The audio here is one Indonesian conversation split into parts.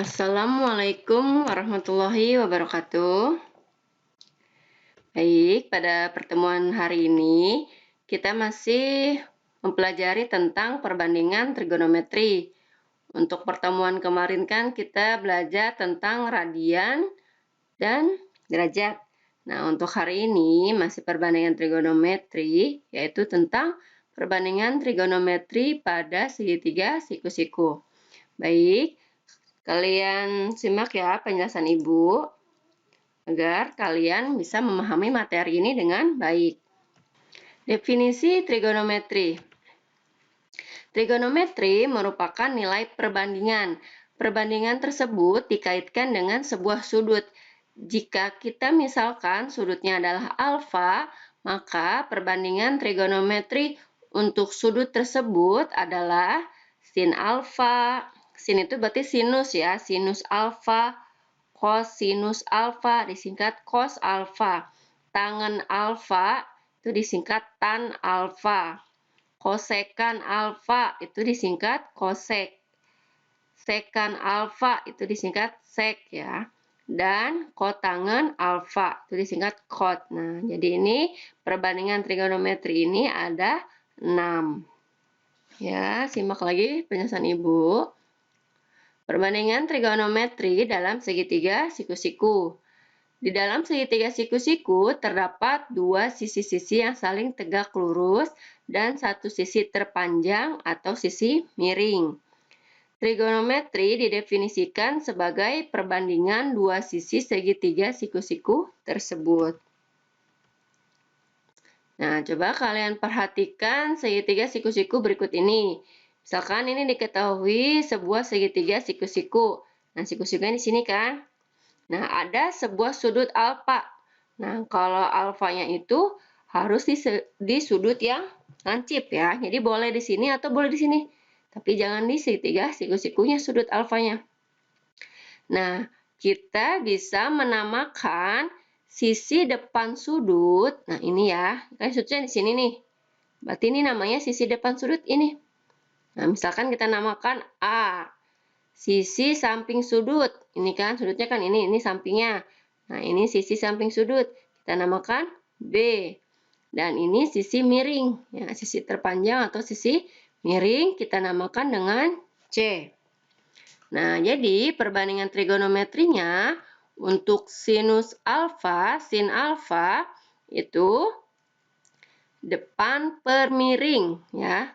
Assalamualaikum warahmatullahi wabarakatuh. Baik, pada pertemuan hari ini kita masih mempelajari tentang perbandingan trigonometri. Untuk pertemuan kemarin kan kita belajar tentang radian dan derajat. Nah, untuk hari ini masih perbandingan trigonometri, yaitu tentang perbandingan trigonometri pada segitiga siku-siku. Baik, kalian simak ya penjelasan Ibu, agar kalian bisa memahami materi ini dengan baik. Definisi trigonometri. Trigonometri merupakan nilai perbandingan. Perbandingan tersebut dikaitkan dengan sebuah sudut. Jika kita misalkan sudutnya adalah alfa, maka perbandingan trigonometri untuk sudut tersebut adalah sin alfa. Sin itu berarti sinus ya, sinus alfa, cosinus alfa disingkat cos alfa. Tangen alfa itu disingkat tan alfa. Kosekan alfa itu disingkat kosek. Sekan alfa itu disingkat sek ya. Dan kotangen alfa itu disingkat kot. Nah, jadi ini perbandingan trigonometri ini ada 6. Ya, simak lagi penjelasan Ibu. Perbandingan trigonometri dalam segitiga siku-siku. Di dalam segitiga siku-siku terdapat dua sisi-sisi yang saling tegak lurus dan satu sisi terpanjang atau sisi miring. Trigonometri didefinisikan sebagai perbandingan dua sisi segitiga siku-siku tersebut. Nah, coba kalian perhatikan segitiga siku-siku berikut ini. Misalkan ini diketahui sebuah segitiga siku-siku. Nah, siku-sikunya di sini kan? Nah, ada sebuah sudut alfa. Nah, kalau alfanya itu harus di sudut yang lancip ya. Jadi boleh di sini atau boleh di sini. Tapi jangan di segitiga siku-sikunya sudut alfanya. Nah, kita bisa menamakan sisi depan sudut. Nah, ini ya. Kan sudutnya di sini nih. Berarti ini namanya sisi depan sudut ini. Nah, misalkan kita namakan A. Sisi samping sudut, ini kan sudutnya kan ini sampingnya. Nah, ini sisi samping sudut, kita namakan B. Dan ini sisi miring, ya, sisi terpanjang atau sisi miring kita namakan dengan C. Nah, jadi perbandingan trigonometrinya untuk sinus alfa, sin alfa itu depan per miring, ya.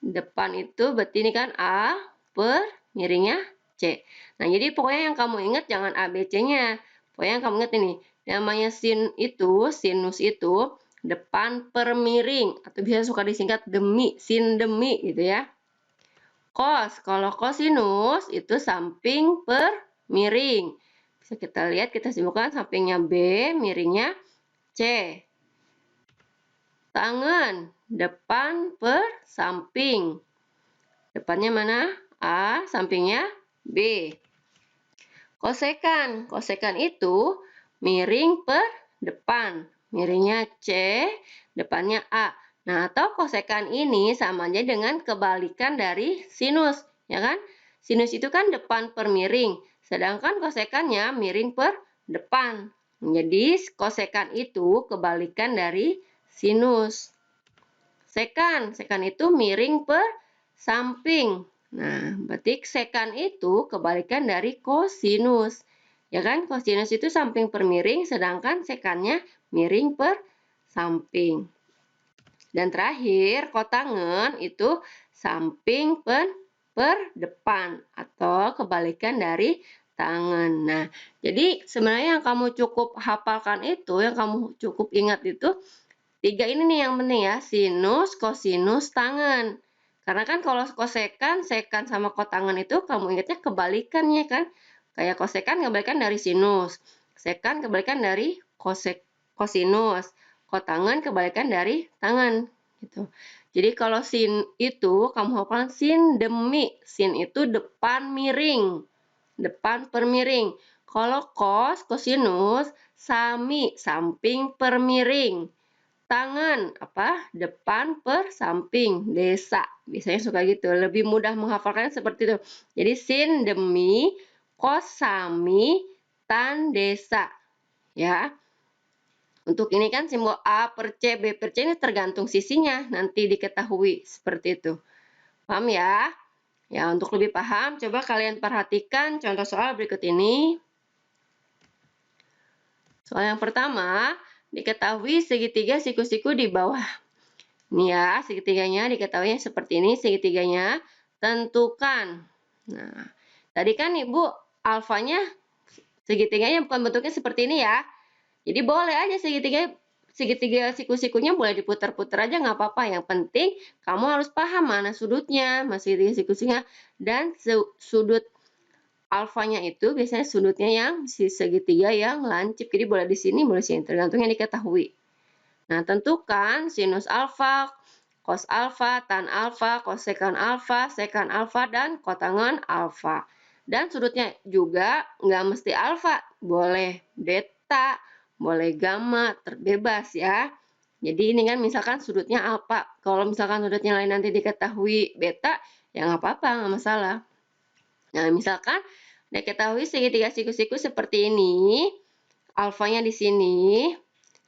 Depan itu berarti ini kan A per miringnya C. Nah, jadi pokoknya yang kamu ingat jangan A, B, C-nya. Pokoknya yang kamu ingat ini, namanya sinus itu depan per miring, atau bisa suka disingkat demi, sin demi gitu ya. Cos, kalau kosinus itu samping per miring. Bisa kita lihat, kita simpulkan sampingnya B, miringnya C. Tangen, depan per samping. Depannya mana? A, sampingnya B. Kosekan, kosekan itu miring per depan. Miringnya C, depannya A. Nah, atau kosekan ini sama aja dengan kebalikan dari sinus, ya kan? Sinus itu kan depan per miring, sedangkan kosekannya miring per depan. Jadi, kosekan itu kebalikan dari sinus. Sekan itu miring per samping. Nah, berarti sekan itu kebalikan dari kosinus. Ya kan, kosinus itu samping per miring, sedangkan sekannya miring per samping. Dan terakhir, kotangen itu samping per depan atau kebalikan dari tangan. Nah, jadi sebenarnya yang kamu cukup hafalkan itu, yang kamu cukup ingat itu, 3 ini nih yang penting ya, sinus, kosinus, tangen. Karena kan kalau kosekan, sekan sama kotangen itu kamu ingatnya kebalikannya kan. Kayak kosekan kebalikan dari sinus, sekan kebalikan dari kosinus, kotangen kebalikan dari tangen gitu. Jadi kalau sin itu kamu hafalkan sin demi. Sin itu depan miring, depan per miring. Kalau kosinus sami, samping per miring. Tangan apa? Depan per samping, desa. Biasanya suka gitu. Lebih mudah menghafalkan seperti itu. Jadi sin demi, kos sami tan desa. Ya. Untuk ini kan simbol A per C, B per C ini tergantung sisinya, nanti diketahui seperti itu. Paham ya? Ya, untuk lebih paham, coba kalian perhatikan contoh soal berikut ini. Soal yang pertama, diketahui segitiga siku-siku di bawah. Ini ya, segitiganya diketahui seperti ini, segitiganya. Tentukan. Nah, tadi kan Ibu alfanya segitiganya bukan bentuknya seperti ini ya. Jadi boleh aja segitiga siku-sikunya boleh diputar-putar aja nggak apa-apa. Yang penting kamu harus paham mana sudutnya, mana segitiga siku-sikunya, dan sudut alfanya itu biasanya sudutnya yang segitiga yang lancip. Jadi boleh di sini, boleh di sini, tergantung yang diketahui. Nah, tentukan sinus alfa, cos alfa, tan alfa, kosekan alfa, sekan alfa, dan kotangen alfa. Dan sudutnya juga nggak mesti alfa, boleh beta, boleh gamma, terbebas ya. Jadi ini kan misalkan sudutnya alfa, kalau misalkan sudutnya lain nanti diketahui beta, ya nggak apa-apa, nggak masalah. Nah, misalkan diketahui segitiga siku-siku seperti ini, alfanya di sini.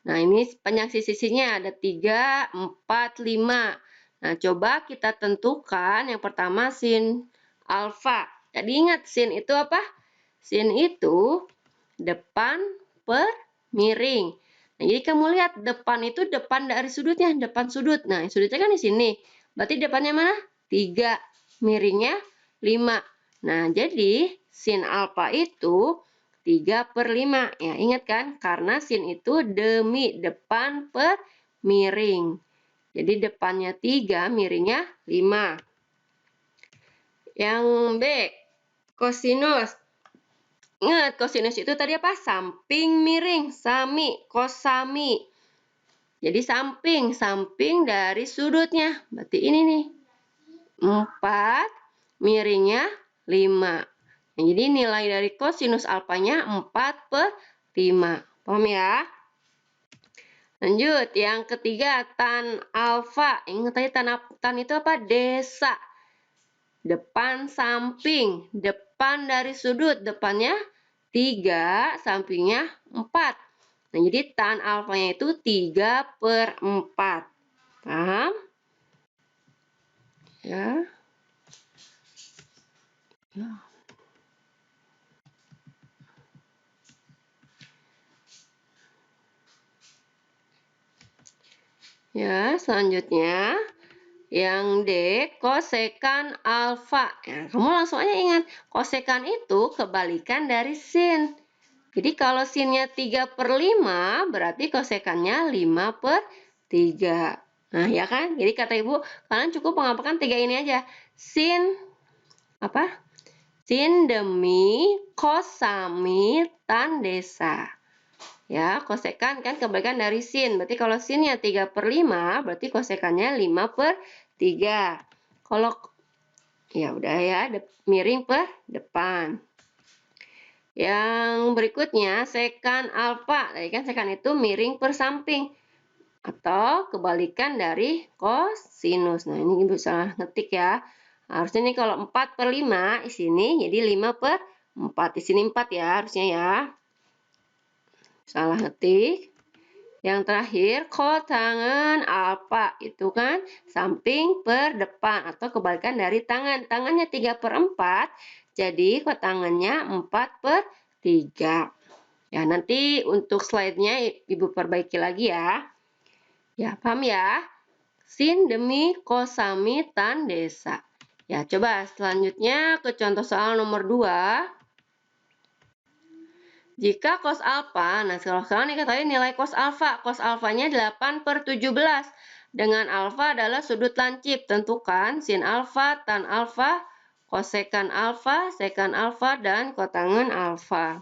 Nah, ini panjang sisi-sisinya ada 3, 4, 5. Nah, coba kita tentukan yang pertama sin alfa. Jadi ingat sin itu apa? Sin itu depan per miring. Nah, jadi kamu lihat depan itu depan dari sudutnya, depan sudut. Nah, sudutnya kan di sini. Berarti depannya mana? 3, miringnya 5. Nah, jadi sin alfa itu 3/5. Ya, ingat kan? Karena sin itu demi depan per miring. Jadi depannya 3, miringnya 5. Yang B, kosinus. Ingat, kosinus itu tadi apa? Samping miring, sami, kosami. Jadi samping dari sudutnya. Berarti ini nih. 4, miringnya 5. Nah, jadi nilai dari kosinus alfanya 4/5. Paham ya? Lanjut, yang ketiga tan alfa. Ingat tadi tan itu apa? Desa. Depan samping, depan dari sudut, depannya 3, sampingnya 4. Nah, jadi tan alfanya itu 3/4. Paham? Ya. Ya, selanjutnya yang D, kosekan alfa. Ya, kamu langsung aja ingat, kosekan itu kebalikan dari sin. Jadi kalau sinnya 3/5, berarti kosekannya 5/3. Nah, ya kan? Jadi kata Ibu, kalian cukup mengapakan 3 ini aja. Sin, apa? Sin demi kos sami tan desa. Ya, kosekan kan kebalikan dari sin. Berarti kalau sinnya 3/5, berarti kosekannya 5/3. Kalau ya udah ya, miring per depan. Yang berikutnya, sekan alfa. Tadi kan sekan itu miring per samping atau kebalikan dari kosinus. Nah, ini Ibu salah ngetik ya. Harusnya ini kalau 4/5 di sini jadi 5/4. Di sini 4 ya harusnya ya. Salah ngetik. Yang terakhir, kotangen alfa itu kan samping per depan atau kebalikan dari tangan. Tangannya 3/4, jadi kotangannya 4/3. Ya, nanti untuk slide-nya Ibu perbaiki lagi ya. Ya, paham ya? Sin demi kosami tan desa. Ya, coba selanjutnya ke contoh soal nomor 2. Jika cos alfa, nah sekarang diketahui nilai cos alfa. Cos alfanya 8/17. Dengan alfa adalah sudut lancip. Tentukan sin alfa, tan alfa, kosekan alfa, sekan alfa, dan kotangen alfa.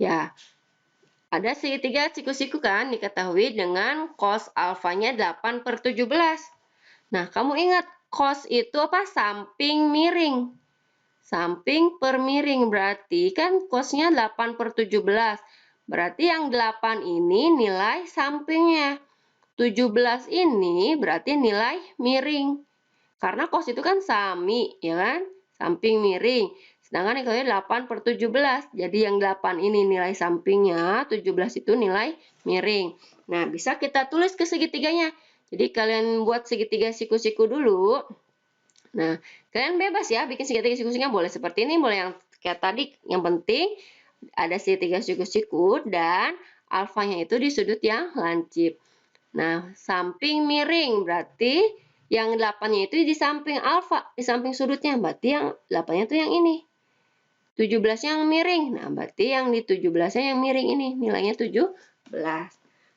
Ya, ada segitiga siku-siku kan diketahui dengan cos alfanya 8/17. Nah, kamu ingat cos itu apa? Samping miring. Samping per miring berarti kan cosnya 8/17. Berarti yang 8 ini nilai sampingnya. 17 ini berarti nilai miring. Karena cos itu kan sami, ya kan? samping miring. Sedangkan dikali 8/17. Jadi yang 8 ini nilai sampingnya, 17 itu nilai miring. Nah, bisa kita tulis ke segitiganya. Jadi kalian buat segitiga siku-siku dulu. Nah, kalian bebas ya bikin segitiga siku-sikunya, boleh seperti ini, boleh yang kayak tadi. Yang penting ada segitiga siku-siku dan alfanya itu di sudut yang lancip. Nah, samping miring berarti yang 8-nya itu di samping alfa, di samping sudutnya. Berarti yang 8-nya itu yang ini. 17-nya yang miring. Nah, berarti yang di 17-nya yang miring ini. Nilainya 17.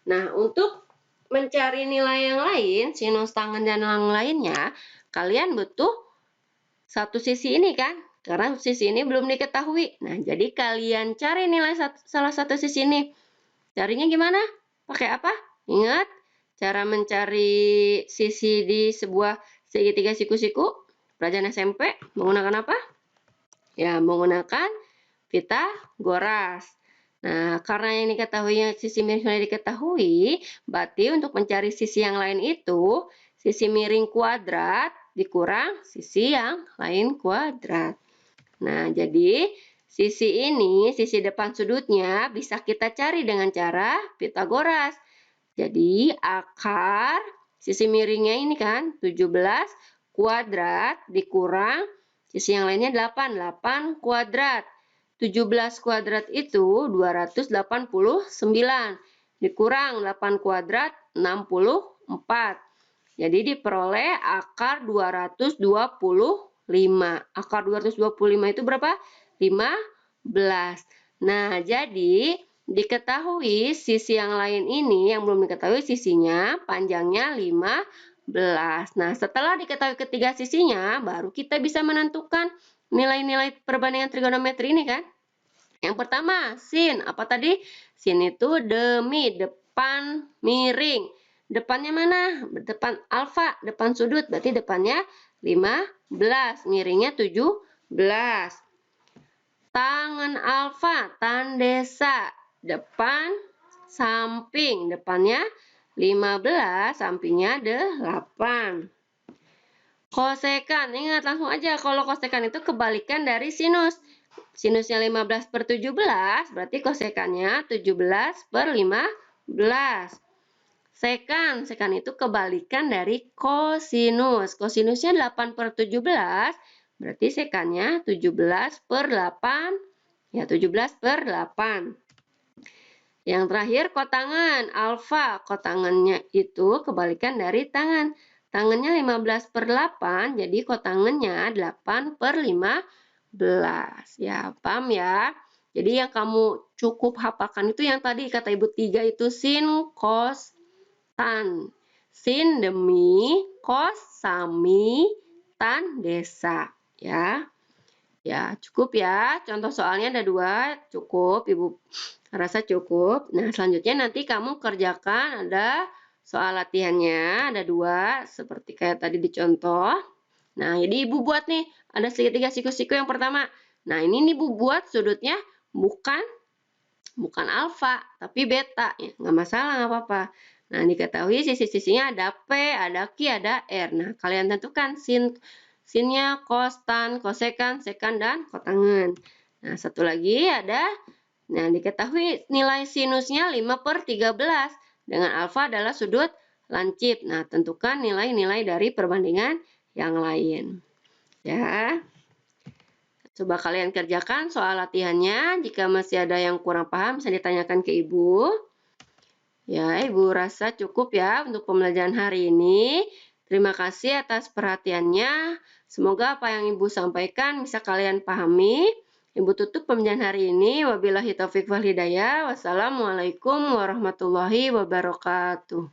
Nah, untuk mencari nilai yang lain, sinus tangen dan yang lainnya, kalian butuh satu sisi ini kan? Karena sisi ini belum diketahui. Nah, jadi kalian cari nilai salah satu sisi ini. Carinya gimana? Pakai apa? Ingat, cara mencari sisi di sebuah segitiga siku-siku pelajaran SMP menggunakan apa? Ya, menggunakan Pitagoras. Nah, karena yang diketahuinya sisi miring sudah diketahui, berarti untuk mencari sisi yang lain itu, sisi miring kuadrat dikurang sisi yang lain kuadrat. Nah, jadi sisi ini, sisi depan sudutnya bisa kita cari dengan cara Pitagoras. Jadi, akar sisi miringnya ini kan 17 kuadrat dikurang sisi yang lainnya 8. 8 kuadrat. 17 kuadrat itu 289. Dikurang 8 kuadrat 64. Jadi diperoleh akar 225. Akar 225 itu berapa? 15. Nah, jadi diketahui sisi yang lain ini, yang belum diketahui sisinya, panjangnya 15. Nah, setelah diketahui ketiga sisinya, baru kita bisa menentukan nilai-nilai perbandingan trigonometri ini kan. Yang pertama, sin. Apa tadi? Sin itu demi, depan miring. Depannya mana? Depan alfa, depan sudut. Berarti depannya 15, miringnya 17. Tangen alfa, tan desa. Depan, samping. Depannya 15, sampingnya 8. Kosekan, ingat langsung aja kalau kosekan itu kebalikan dari sinus. Sinusnya 15/17, berarti kosekannya 17/15. Sekan itu kebalikan dari kosinus. Kosinusnya 8/17, berarti sekannya 17/8. Ya, 17/8. Yang terakhir kotangan, alfa. Kotangannya itu kebalikan dari tangan. Tangannya 15/8, jadi kotangannya 8/15. Ya, paham ya? Jadi yang kamu cukup hafalkan itu yang tadi kata Ibu 3 itu sin, cos, tan. Sin demi, cos sami, tan desa. Ya. Ya, cukup ya. Contoh soalnya ada 2, cukup. Ibu rasa cukup. Nah, selanjutnya nanti kamu kerjakan ada soal latihannya, ada 2, seperti kayak tadi di contoh. Nah, jadi Ibu buat nih, ada segitiga siku-siku yang pertama. Nah, ini Ibu buat sudutnya bukan alfa, tapi beta. Ya, nggak masalah, nggak apa-apa. Nah, diketahui sisi-sisinya ada P, ada Q, ada R. Nah, kalian tentukan sinnya, cos, tan, kosekan, sekan, dan kotangan. Nah, satu lagi ada, nah diketahui nilai sinusnya 5/13. Dengan alfa adalah sudut lancip. Nah, tentukan nilai-nilai dari perbandingan yang lain. Ya. Coba kalian kerjakan soal latihannya. Jika masih ada yang kurang paham, bisa ditanyakan ke Ibu. Ya, Ibu rasa cukup ya untuk pembelajaran hari ini. Terima kasih atas perhatiannya. Semoga apa yang Ibu sampaikan bisa kalian pahami. Ibu tutup pembelajaran hari ini. Wabillahi taufiq wal hidayah. Wassalamualaikum warahmatullahi wabarakatuh.